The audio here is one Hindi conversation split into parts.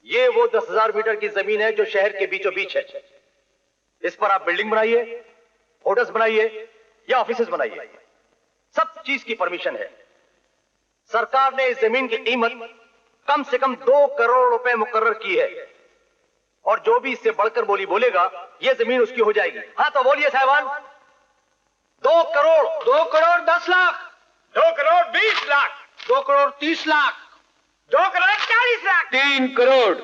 ये वो 10,000 मीटर की जमीन है जो शहर के बीचों बीच है। इस पर आप बिल्डिंग बनाइए, होटल्स बनाइए या ऑफिसेस बनाइए, सब चीज की परमिशन है। सरकार ने इस जमीन की कीमत कम से कम 2 करोड़ रुपए मुकर्रर की है और जो भी इससे बढ़कर बोली बोलेगा यह जमीन उसकी हो जाएगी। हाँ तो बोलिए साहबान। 2 करोड़, 2 करोड़ 10 लाख, 2 करोड़ 20 लाख, 2 करोड़ 30 लाख, 2 करोड़ 40 लाख, 3 करोड़।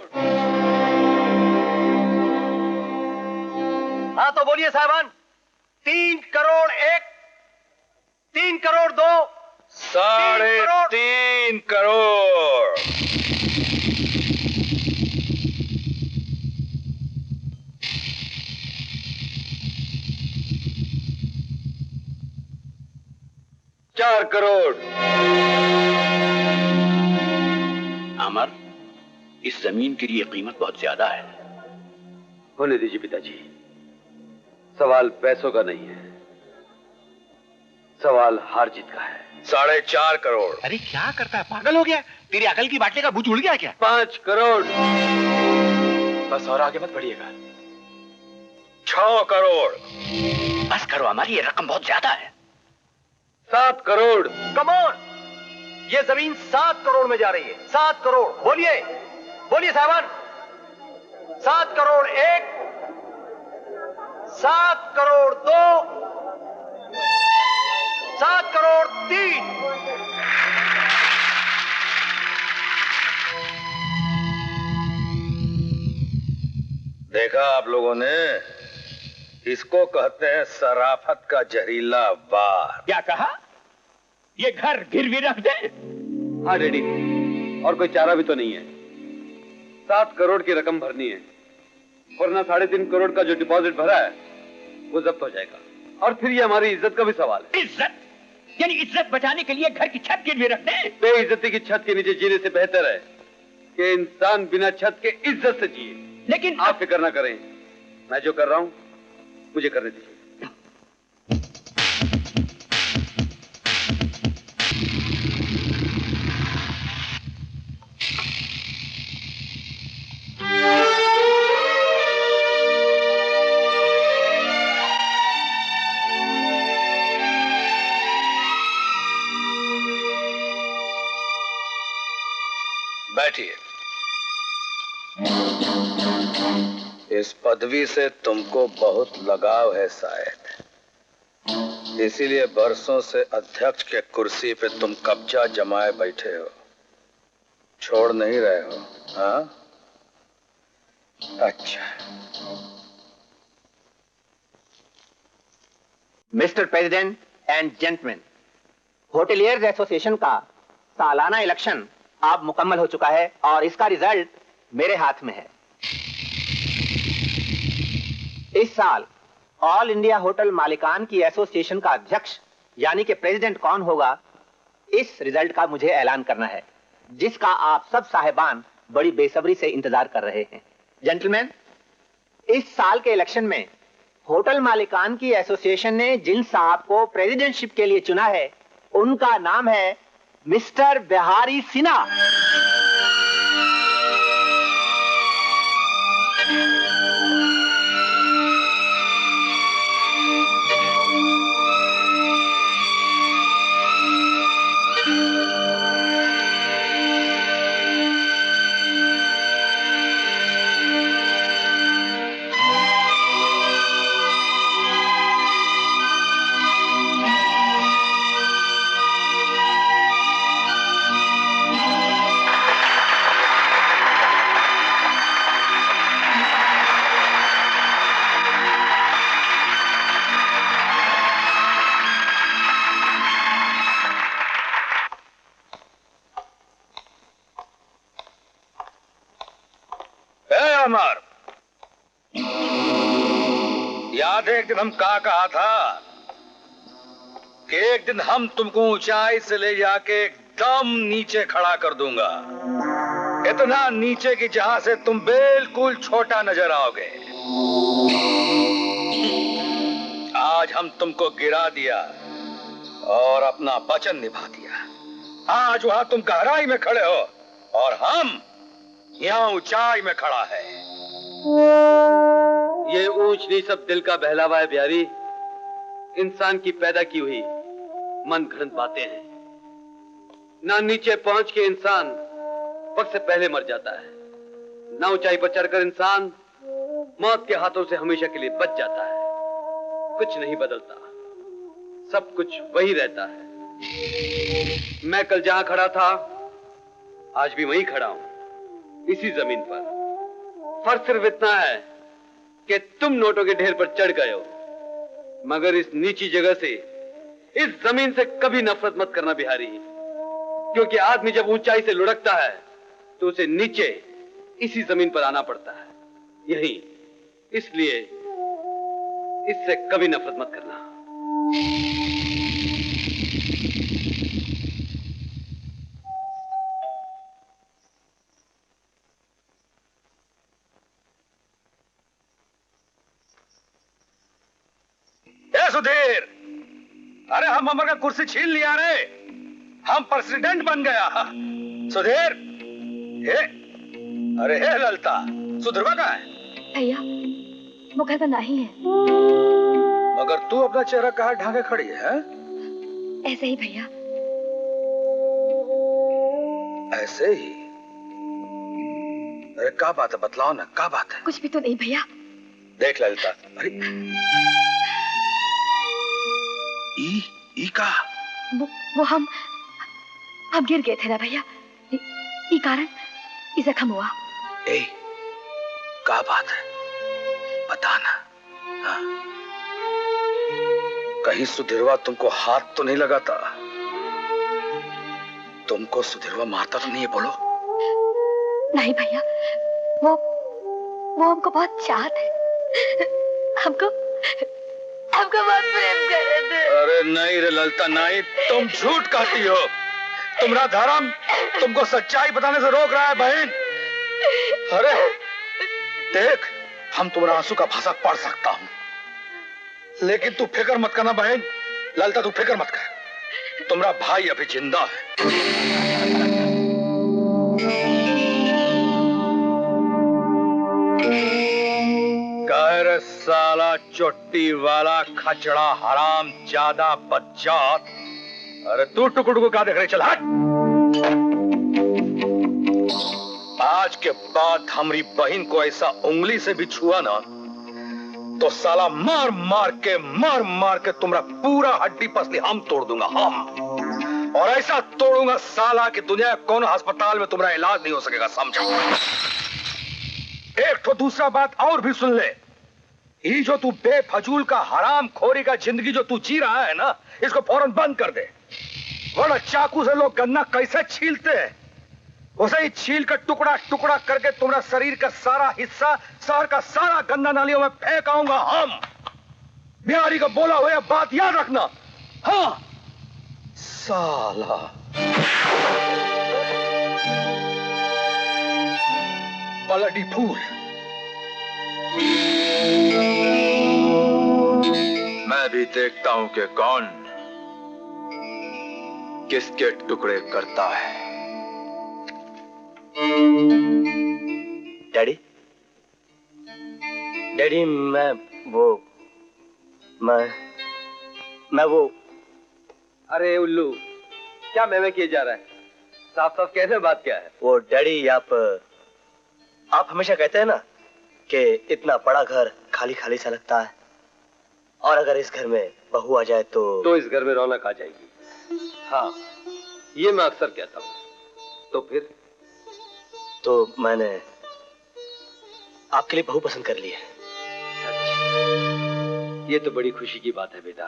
हाँ तो बोलिए साहबान। 3 करोड़ 1, 3 करोड़ 2, 3.5 करोड़। चार करोड़। अमर, इस जमीन के लिए कीमत बहुत ज्यादा है। होने दीजिए पिताजी, सवाल पैसों का नहीं है, सवाल हार जीत का है। 4.5 करोड़। अरे क्या करता है, पागल हो गया? तेरी अकल की बाटले का बूझ उड़ गया क्या? 5 करोड़। बस और आगे मत बढ़िएगा। 6 करोड़। बस करो अमर, ये रकम बहुत ज्यादा है। 7 करोड़। कम ऑन, ये जमीन 7 करोड़ में जा रही है। 7 करोड़। बोलिए बोलिए साहबान। 7 करोड़ 1, 7 करोड़ 2, 7 करोड़ 3। देखा आप लोगों ने, इसको कहते हैं शराफत का जहरीला वार। क्या कहा? ये घर गिरवी रख दे? हाँ डैडी, और कोई चारा भी तो नहीं है। 7 करोड़ की रकम भरनी है, वरना 3.5 करोड़ का जो डिपॉजिट भरा है वो जब्त हो जाएगा, और फिर ये हमारी इज्जत का भी सवाल है। इज्जत? यानी इज्जत बचाने के लिए घर की छत गिरवी रख दे? बेइज्जती की छत के नीचे जीने से बेहतर है कि इंसान बिना छत के इज्जत से जिए। लेकिन आप फिक्र ना करें, मैं जो कर रहा हूं मुझे करने दीजिए। बैठिए। इस पदवी से तुमको बहुत लगाव है शायद, इसीलिए बरसों से अध्यक्ष के कुर्सी पे तुम कब्जा जमाए बैठे हो, छोड़ नहीं रहे हो। हाँ, अच्छा। Mister president and gentleman, hoteliers association का सालाना इलेक्शन अब मुकम्मल हो चुका है और इसका रिजल्ट मेरे हाथ में है। इस साल ऑल इंडिया होटल मालिकान की एसोसिएशन का अध्यक्ष यानी कि प्रेसिडेंट कौन होगा, इस रिजल्ट का मुझे ऐलान करना है, जिसका आप सब साहिबान बड़ी बेसब्री से इंतजार कर रहे हैं। जेंटलमैन, इस साल के इलेक्शन में होटल मालिकान की एसोसिएशन ने जिन साहब को प्रेसिडेंटशिप के लिए चुना है, उनका नाम है मिस्टर बिहारी सिन्हा। अमर, याद है एक दिन हम कहा था कि एक दिन हम तुमको ऊंचाई से ले जाके एकदम नीचे खड़ा कर दूंगा, इतना नीचे कि जहां से तुम बिल्कुल छोटा नजर आओगे। आज हम तुमको गिरा दिया और अपना वचन निभा दिया। आज वहां तुम गहराई में खड़े हो और हम यहाँ ऊंचाई में खड़ा है। ये ऊंच नीच सब दिल का बहलावा है बिहारी। इंसान की पैदा की हुई मन घड़ंत बातें हैं। ना नीचे पहुंच के इंसान वक्त से पहले मर जाता है, ना ऊंचाई पर चढ़कर इंसान मौत के हाथों से हमेशा के लिए बच जाता है। कुछ नहीं बदलता, सब कुछ वही रहता है। मैं कल जहां खड़ा था आज भी वहीं खड़ा हूं, इसी जमीन पर। फर्क सिर्फ इतना है कि तुम नोटों के ढेर पर चढ़ गए हो, मगर इस नीची जगह से, इस जमीन से कभी नफरत मत करना बिहारी, क्योंकि आदमी जब ऊंचाई से लुढ़कता है तो उसे नीचे इसी जमीन पर आना पड़ता है, यही। इसलिए इससे कभी नफरत मत करना। सुधीर, अरे हम अमर का कुर्सी छीन लिया रे, हम प्रेसिडेंट बन गया। सुधीर, हे, अरे हे ललता, सुधीरवा कहाँ है? भैया वो घर पर नहीं है। मगर तू अपना चेहरा कहाँ ढांके खड़ी है? ऐसे ही भैया। ऐसे ही? अरे क्या बात है, बतलाओ ना, क्या बात है? कुछ भी तो नहीं भैया। देख ललिता, अरे ई का वो हम गिर गए थे ना भैया, ई कारण ई जख्म हुआ। ए, क्या बात है, बता ना। हाँ? कहीं सुधीरवा तुमको हाथ तो नहीं लगाता? तुमको सुधीरवा मारता तो नहीं है? बोलो। नहीं भैया, वो हमको बहुत चाहत है, हमको बहुत प्रेम करे थे। अरे नहीं रे ललिता, नहीं, तुम झूठ कहती हो। तुम्हारा धर्म तुमको सच्चाई बताने से रोक रहा है बहन। अरे देख, हम तुम्हारा आंसू का भाषा पढ़ सकता हूं, लेकिन तू फिक्र मत करना बहन। ललिता तू फिक्र मत कर, तुम्हारा भाई अभी जिंदा है। कहर साला चोटी वाला खचड़ा हराम ज्यादा बच्चात। अरे तू टुकड़ू को क्या देख रहे? चल हट। आज के बाद हमारी बहन को ऐसा उंगली से भी छुआ ना तो साला मार मार के तुम्हारा पूरा हड्डी पसली हम तोड़ दूंगा, हम। और ऐसा तोड़ूंगा साला कि दुनिया कौन अस्पताल में तुम्हारा इलाज नहीं हो सकेगा, समझो। एक तो दूसरा बात और भी सुन ले, ये जो तू बेफजूल का हराम खोरी का जिंदगी जो तू जी रहा है ना, इसको फौरन बंद कर दे, वरना चाकू से लोग गन्ना कैसे छीलते हैं उसे ही छील कर टुकड़ा टुकड़ा करके तुम्हारा शरीर का सारा हिस्सा, शहर का सारा गंदा नालियों में फेंक आऊंगा हम। बिहारी का बोला हुआ बात याद रखना। हाँ साला। Bloody fool. मैं भी देखता हूं कि कौन किसके टुकड़े करता है। डैडी, डैडी, मैं वो। अरे उल्लू, क्या मैं किए जा रहा है? साफ साफ कहने बात क्या है? वो डैडी, आप हमेशा कहते हैं ना कि इतना बड़ा घर खाली खाली सा लगता है, और अगर इस घर में बहू आ जाए तो इस घर में रौनक आ जाएगी। हाँ, ये मैं अक्सर कहता हूँ। तो फिर? तो मैंने आपके लिए बहू पसंद कर ली है। ये तो बड़ी खुशी की बात है बेटा।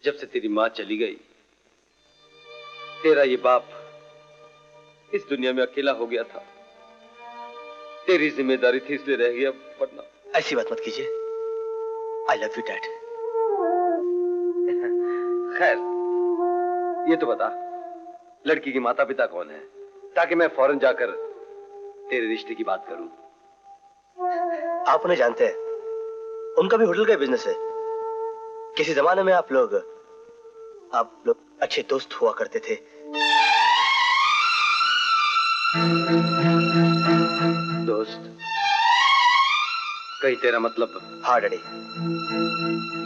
जब से तेरी मां चली गई, तेरा ये बाप इस दुनिया में अकेला हो गया था। तेरी जिम्मेदारी थी इसलिए रह गया, वरना। ऐसी बात मत कीजिए। I love you dad. खैर, ये तो बता, लड़की के माता पिता कौन है, ताकि मैं फौरन जाकर तेरे रिश्ते की बात करूं। आप उन्हें जानते हैं? उनका भी होटल का बिजनेस है। किसी जमाने में आप लोग अच्छे दोस्त हुआ करते थे। दोस्त, कहीं तेरा मतलब? हाँ डैडी,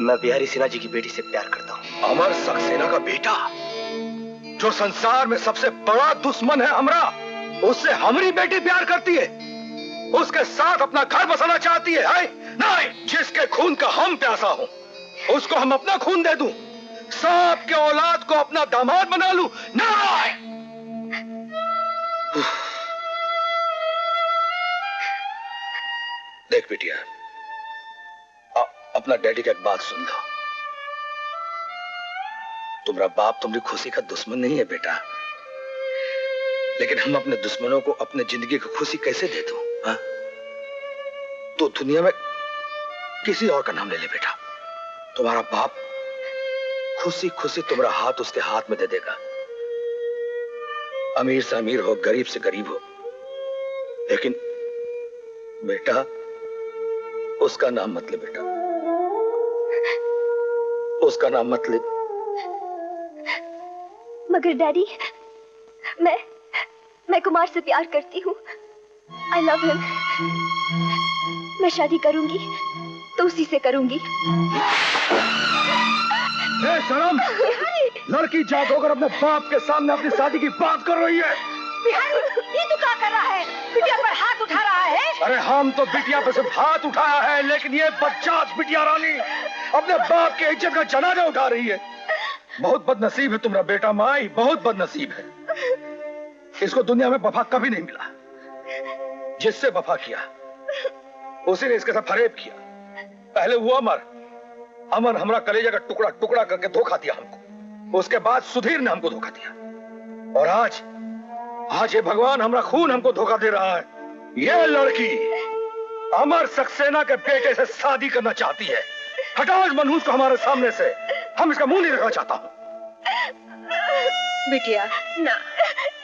मैं बिहारी सिन्हा जी की बेटी से प्यार करता हूँ। अमर सक्सेना का बेटा, जो संसार में सबसे बड़ा दुश्मन है हमरा, उससे हमारी बेटी प्यार करती है, उसके साथ अपना घर बसाना चाहती है? नहीं, जिसके खून का हम प्यासा हूं, उसको हम अपना खून दे दूं, सांप के औलाद को अपना दामाद बना लूं? नहीं। देख बिटिया, अपना डैडी का एक बात सुन लो। तुम्हारा बाप तुम्हारी खुशी का दुश्मन नहीं है बेटा, लेकिन हम अपने दुश्मनों को अपने जिंदगी की खुशी कैसे दे दूं? हाँ? तो दुनिया में किसी और का नाम ले ले बेटा, तुम्हारा बाप खुशी खुशी तुम्हारा हाथ उसके हाथ में दे देगा। अमीर से अमीर हो, गरीब से गरीब हो, लेकिन बेटा उसका नाम मत ले बेटा, उसका नाम मत ले। मगर डैडी, मैं कुमार से प्यार करती हूँ। I love him. मैं शादी करूंगी तो उसी से करूंगी। शर्म, लड़की जात होकर अपने बाप के सामने अपनी शादी की बात कर रही है। ये तू क्या कर रहा है? बिटिया पर हाथ उठा रहा है? अरे हम तो बिटिया पे सिर्फ हाथ उठाया है, लेकिन ये बच्चास बिटिया रानी अपने बाप के इज्जत का जनाजा उठा रही है। बहुत बदनसीब है तुम्हारा बेटा माई, बहुत बदनसीब है। इसको दुनिया में वफा कभी नहीं मिला। जिससे वफा किया उसी ने इसके साथ फरेब किया। पहले वो अमर हमारा कलेजा का टुकड़ा टुकड़ा करके धोखा दिया हमको, उसके बाद सुधीर ने हमको धोखा दिया, और आज ये भगवान हमारा खून हमको धोखा दे रहा है। ये लड़की अमर सक्सेना के बेटे से शादी करना चाहती है। हटाओ इस मनहूस को हमारे सामने से, हम इसका मुंह नहीं देखना चाहता हूं। बिटिया ना,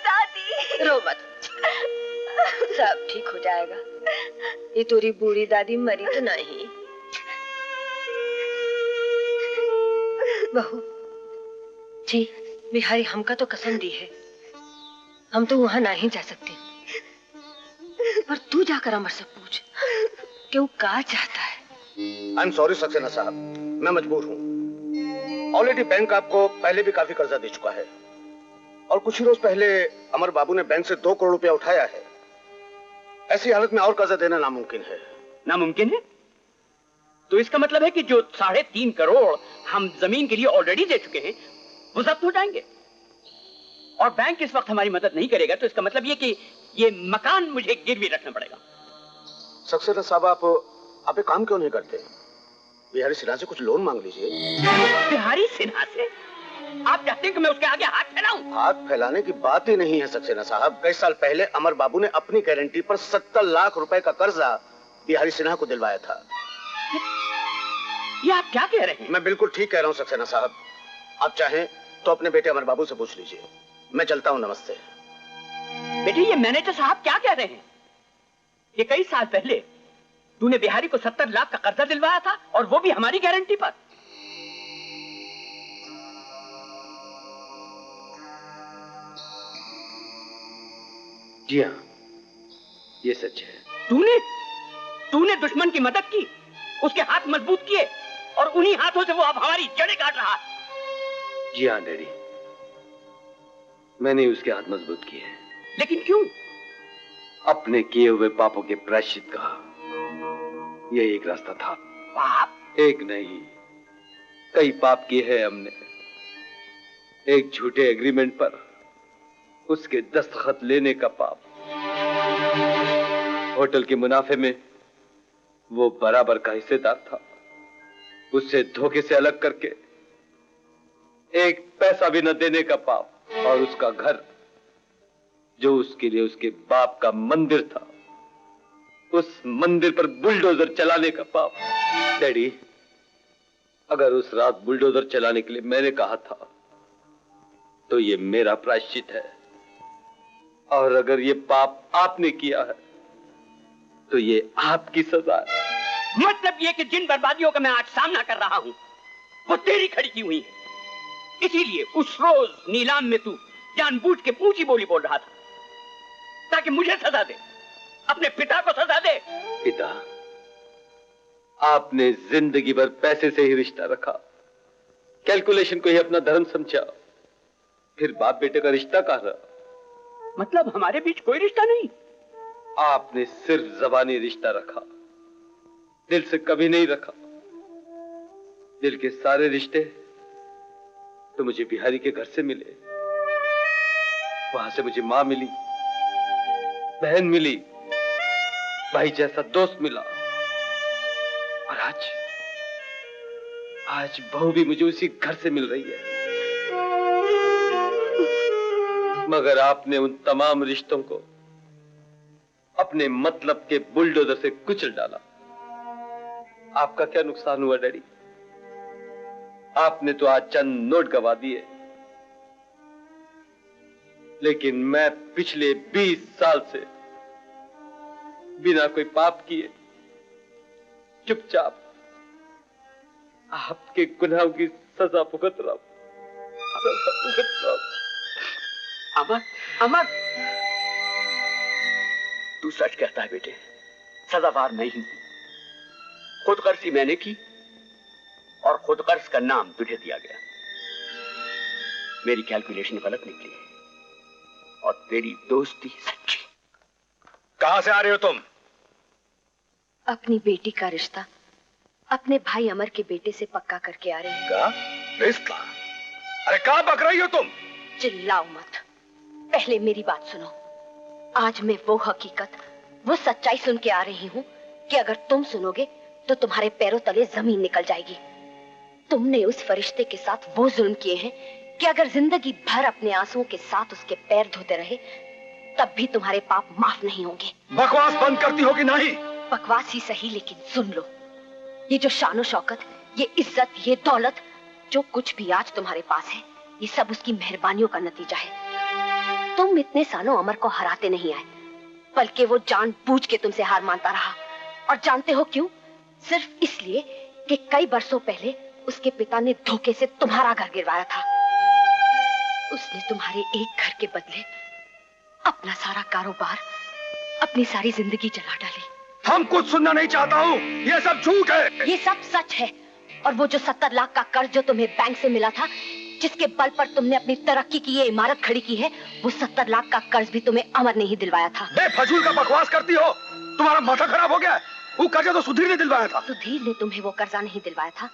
दादी रो मत, सब ठीक हो जाएगा। ये तोरी बूढ़ी दादी मरी तो नहीं। बहू जी, बिहारी हमका तो कसम दी है, हम तो वहां नहीं जा सकते, पर तू जाकर अमर से पूछ कि वो क्या चाहता है। आई एम सॉरी सक्सेना साहब, मैं मजबूर हूँ। ऑलरेडी बैंक आपको पहले भी काफी कर्जा दे चुका है, और कुछ ही रोज पहले अमर बाबू ने बैंक से 2 करोड़ रुपया उठाया है। ऐसी हालत में और कर्जा देना नामुमकिन है। नामुमकिन है? तो इसका मतलब है कि जो 3.5 करोड़ हम जमीन के लिए ऑलरेडी दे चुके हैं वो जब्त हो जाएंगे, और बैंक इस वक्त हमारी मदद नहीं करेगा, तो इसका मतलब ये कि ये मकान मुझे गिरवी रखना पड़ेगा। सक्सेना साहब, आप एक काम क्यों नहीं करते? बिहारी सिन्हा से कुछ लोन मांग लीजिए। बिहारी सिन्हा से? आप चाहते हैं कि मैं उसके आगे हाथ फैलाऊं? हाथ फैलाने की बात ही नहीं है सक्सेना साहब। कई साल पहले अमर बाबू ने अपनी गारंटी पर 70 लाख रुपए का कर्जा बिहारी सिन्हा को दिलवाया था। ये आप क्या कह रहे हैं? मैं बिल्कुल ठीक कह रहा हूँ सक्सेना साहब। आप चाहें तो अपने बेटे अमर बाबू से पूछ लीजिए। मैं चलता हूँ, नमस्ते। बेटे, ये मैनेजर साहब क्या कह रहे हैं? ये कई साल पहले तूने बिहारी को 70 लाख का कर्जा दिलवाया था, और वो भी हमारी गारंटी पर। जी हाँ, ये सच है। तूने दुश्मन की मदद की, उसके हाथ मजबूत किए, और उन्हीं हाथों से वो अब हमारी जड़ें काट रहा है। जी हाँ डैडी, मैंने उसके हाथ मजबूत किए हैं। लेकिन क्यों? अपने किए हुए पापों के प्रायश्चित का यही एक रास्ता था। पाप? एक नहीं, कई पाप किए हैं हमने। एक झूठे एग्रीमेंट पर उसके दस्तखत लेने का पाप, होटल के मुनाफे में वो बराबर का हिस्सेदार था, उससे धोखे से अलग करके एक पैसा भी न देने का पाप, और उसका घर जो उसके लिए उसके बाप का मंदिर था, उस मंदिर पर बुलडोजर चलाने का पाप। डैडी, अगर उस रात बुलडोजर चलाने के लिए मैंने कहा था तो ये मेरा प्रायश्चित है, और अगर ये पाप आपने किया है तो ये आपकी सजा है। मतलब ये कि जिन बर्बादियों का मैं आज सामना कर रहा हूं वो तेरी खड़ी की हुई है, इसीलिए उस रोज नीलाम में तू जानबूझ के ऊंची बोली बोल रहा था, ताकि मुझे सजा दे, अपने पिता को सजा दे। पिता, आपने जिंदगी भर पैसे से ही रिश्ता रखा, कैलकुलेशन को ही अपना धर्म समझा, फिर बाप बेटे का रिश्ता कहाँ रहा? मतलब हमारे बीच कोई रिश्ता नहीं? आपने सिर्फ जबानी रिश्ता रखा, दिल से कभी नहीं रखा। दिल के सारे रिश्ते तो मुझे बिहारी के घर से मिले, वहां से मुझे मां मिली, बहन मिली, भाई जैसा दोस्त मिला, और आज बहू भी मुझे उसी घर से मिल रही है। मगर आपने उन तमाम रिश्तों को अपने मतलब के बुलडोजर से कुचल डाला। आपका क्या नुकसान हुआ डैडी? आपने तो आज चंद नोट गवा दिए, लेकिन मैं पिछले 20 साल से बिना कोई पाप किए चुपचाप आपके गुनाहों की सजा भुगत रहा हूं। अमर, अमर, तू सच कहता है बेटे, सजावार मैं ही हूं। खुदगर्जी मैंने की और खुदगर्ज का नाम तुझे दिया गया। मेरी कैलकुलेशन गलत निकली और तेरी दोस्ती सच्ची। कहां से आ रहे हो तुम? अपनी बेटी का रिश्ता अपने भाई अमर के बेटे से पक्का करके आ रहे हैं। क्या रिश्ता? अरे कहां बक रही हो तुम? चिल्लाओ मत, पहले मेरी बात सुनो। आज मैं वो हकीकत, वो सच्चाई सुन के आ रही हूँ कि अगर तुम सुनोगे तो तुम्हारे पैरों तले जमीन निकल जाएगी। तुमने उस फरिश्ते के साथ वो जुल्म किए हैं कि अगर जिंदगी भर अपने आंसुओं के साथ उसके पैर धोते रहे तब भी तुम्हारे पाप माफ नहीं होंगे। बकवास बंद करती हो कि नहीं? बकवास ही सही, लेकिन सुन लो। ये जो शानो शौकत, ये इज्जत, ये दौलत, जो कुछ भी आज तुम्हारे पास है, ये सब उसकी मेहरबानियों का नतीजा है। तुम इतने सालों अमर को हराते नहीं आए, बल्कि वो जानबूझ के तुमसे हार मानता रहा। और जानते हो क्यों? सिर्फ इसलिए कि कई बरसों पहले उसके पिता ने धोखे से तुम्हारा घर गिरवाया था। उसने तुम्हारे एक घर के बदले अपना सारा कारोबार, अपनी सारी जिंदगी जला डाली। हम कुछ सुनना नहीं चाहता हूँ, ये सब झूठ है। ये सब सच है। और वो जो 70 लाख का कर्ज जो तुम्हें बैंक से मिला था, जिसके बल पर तुमने अपनी तरक्की की ये इमारत खड़ी की है, वो 70 लाख का कर्ज भी तुम्हें अमर ने ही दिलवाया था। बेफजूल का बकवास करती हो, तुम्हारा माथा खराब हो गया। वो कर्जा तो सुधीर ने दिलवाया था। सुधीर ने तुम्हें वो कर्जा नहीं दिलवाया था,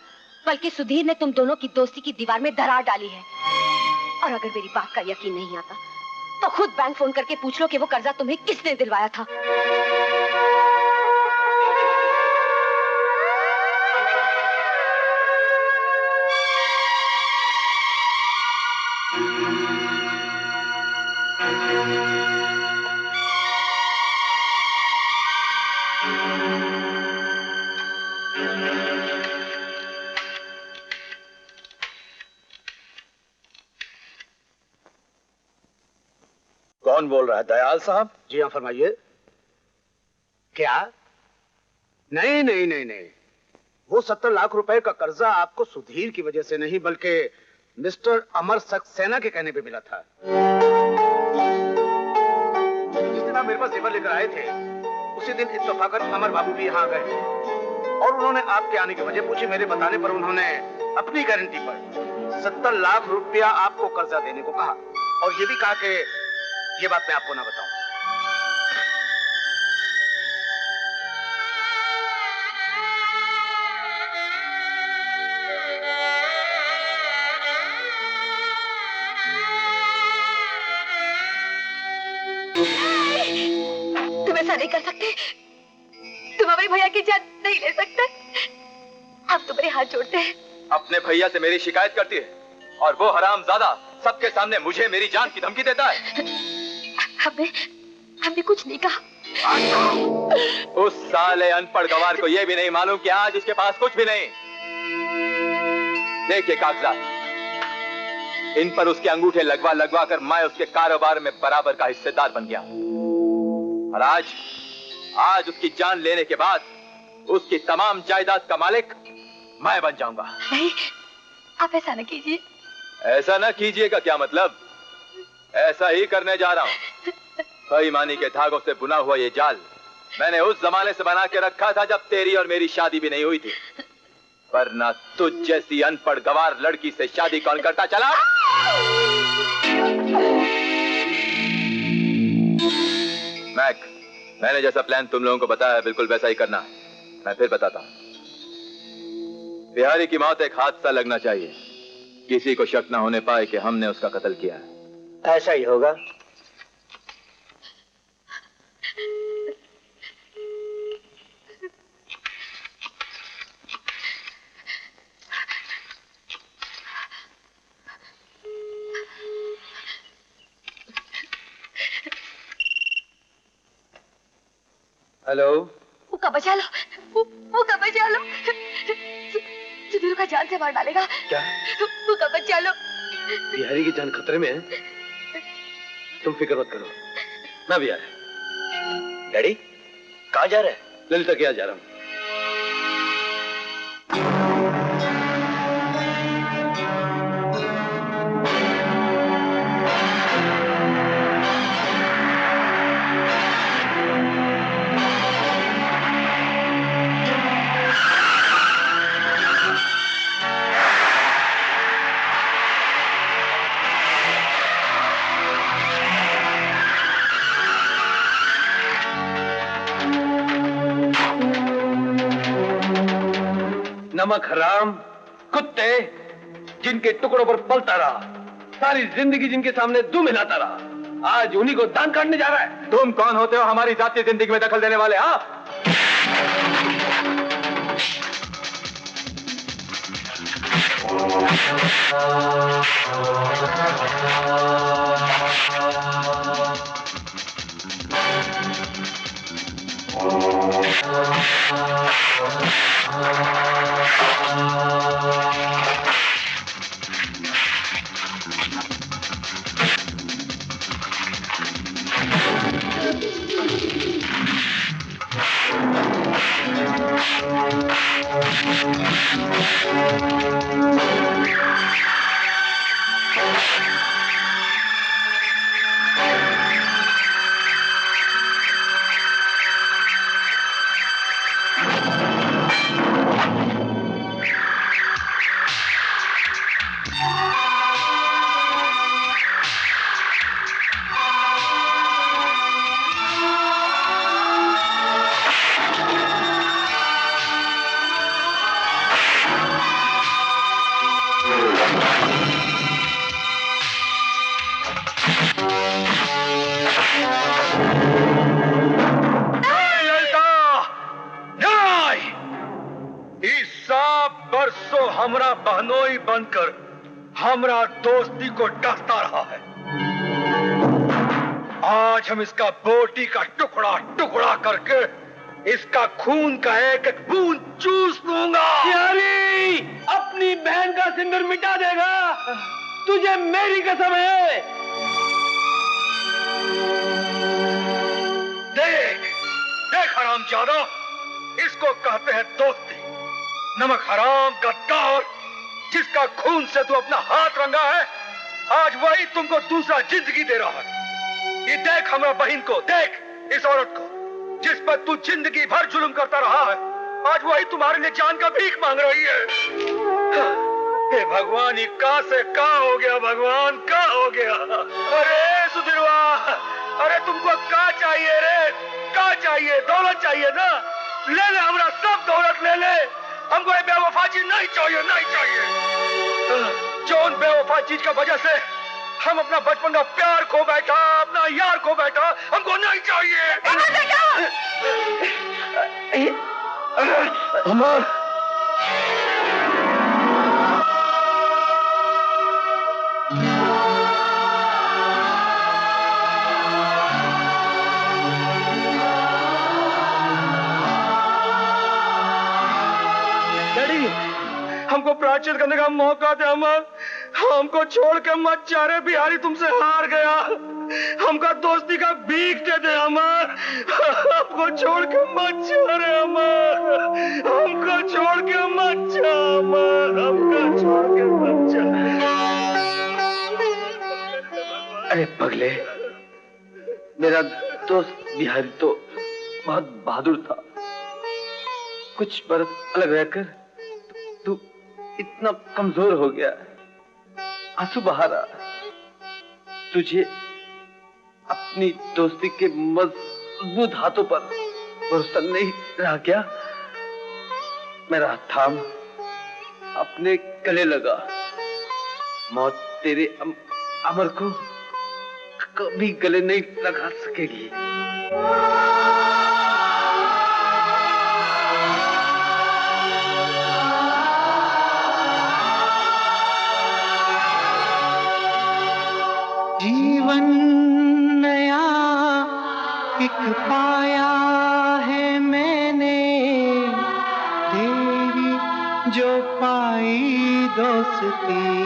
बल्कि सुधीर ने तुम दोनों की दोस्ती की दीवार में दरार डाली है। और अगर मेरी बात का यकीन नहीं आता तो खुद बैंक फोन करके पूछ लो कि वो कर्जा तुम्हें किसने दिलवाया था। कौन बोल रहा है? दयाल साहब? जी हाँ, फरमाइए। क्या? नहीं नहीं नहीं नहीं, वो 70 लाख रुपए का कर्जा आपको सुधीर की वजह से नहीं, बल्कि मिस्टर अमर सक्सेना के कहने पे मिला था। जिस दिन आप मेरे पास जेवर लेकर आए थे, उसी दिन इत्तेफाकन अमर बाबू भी यहाँ गए और उन्होंने आपके आने की वजह पूछी। मेरे बताने पर उन्होंने अपनी गारंटी पर 70 लाख रुपया आपको कर्जा देने को कहा, और ये भी कहा कि ये बात मैं आपको ना बताऊं। तुम ऐसा नहीं कर सकते। तुम हमारे भैया की जान नहीं ले सकते। हम तुम्हारे हाथ जोड़ते हैं। अपने भैया से मेरी शिकायत करती है और वो हरामजादा सबके सामने मुझे मेरी जान की धमकी देता है। हमने कुछ नहीं कहा। उस साले अनपढ़ गवार को यह भी नहीं मालूम कि आज उसके पास कुछ भी नहीं। देखिए कागजात, इन पर उसके अंगूठे लगवा लगवा कर मैं उसके कारोबार में बराबर का हिस्सेदार बन गया। और आज उसकी जान लेने के बाद उसकी तमाम जायदाद का मालिक मैं बन जाऊंगा। नहीं, आप ऐसा न कीजिए। ऐसा ना कीजिएगा क्या मतलब? ऐसा ही करने जा रहा हूं। बेईमानी के धागों से बुना हुआ ये जाल मैंने उस जमाने से बना के रखा था जब तेरी और मेरी शादी भी नहीं हुई थी, वरना तुझ जैसी अनपढ़ गवार लड़की से शादी कौन करता चला? मैक, मैंने जैसा प्लान तुम लोगों को बताया है बिल्कुल वैसा ही करना। मैं फिर बताता हूं, बिहारी की मौत एक हादसा लगना चाहिए, किसी को शक न होने पाए कि हमने उसका कत्ल किया है। ऐसा ही होगा। हेलो, मुका बचा लो, मुका बचा लो, सुधीर का जान से मार डालेगा। क्या? मुका बचा लो। बिहारी की जान खतरे में है, तुम फिक्र मत करो, मैं भी आया। डैडी कहाँ जा रहे हैं? ललिता के यहाँ जा रहा हूँ। नमक हराम कुत्ते, जिनके टुकड़ों पर पलता रहा, सारी जिंदगी जिनके सामने दुम हिलाता रहा, आज उन्हीं को दान काटने जा रहा है। तुम कौन होते हो हमारी जातीय जिंदगी में दखल देने वाले? हाँ, हमरा बहनोई बनकर हमरा दोस्ती को डसता रहा है। आज हम इसका बोटी का टुकड़ा टुकड़ा करके इसका खून का एक एक बूंद चूस लूंगा। यारी, अपनी बहन का सिंदूर मिटा देगा, तुझे मेरी कसम है। देख देख हरामजादा, इसको कहते हैं दोस्ती। नमक हराम गद्दार, जिसका खून से तू अपना हाथ रंगा है, आज वही तुमको दूसरा जिंदगी दे रहा है। ये देख हमारा बहन को, देख इस औरत को जिस पर तू जिंदगी भर जुल्म करता रहा है, आज वही तुम्हारे लिए जान का भीख मांग रही है। हे भगवान, ये कहां से कहां हो गया, भगवान कहां हो गया। अरे सुधीरवा, अरे तुमको क्या चाहिए रे, क्या चाहिए? दौलत चाहिए ना, ले ले हमारा सब दौलत ले ले, हमको ये बेवफा चीज नहीं चाहिए, नहीं चाहिए। जो उन बेवफा चीज का वजह से हम अपना बचपन का प्यार खो बैठा, अपना यार खो बैठा, हमको नहीं चाहिए। अमर, हमको प्रायश्चित करने का मौका दे अमर, हमको छोड़ के मत जा रे, बिहारी तुमसे हार गया। हमका दोस्ती का भीख दे दे अमर, हमको छोड़ के मत जा रे अमर, हमको छोड़ के मत जा अमर, हमको छोड़ के मत जा। अरे पगले, मेरा दोस्त बिहारी तो बहुत बहादुर था। कुछ बरस अलग रहकर तू इतना कमजोर हो गया, आंसू बहा रहा। तुझे अपनी दोस्ती के मजबूत हाथों पर भरोसा नहीं रहा क्या? मेरा हाथ थाम, अपने गले लगा। मौत तेरे अमर को कभी गले नहीं लगा सकेगी। जीवन नया एक पाया है मैंने, तेरी जो पाई दोस्ती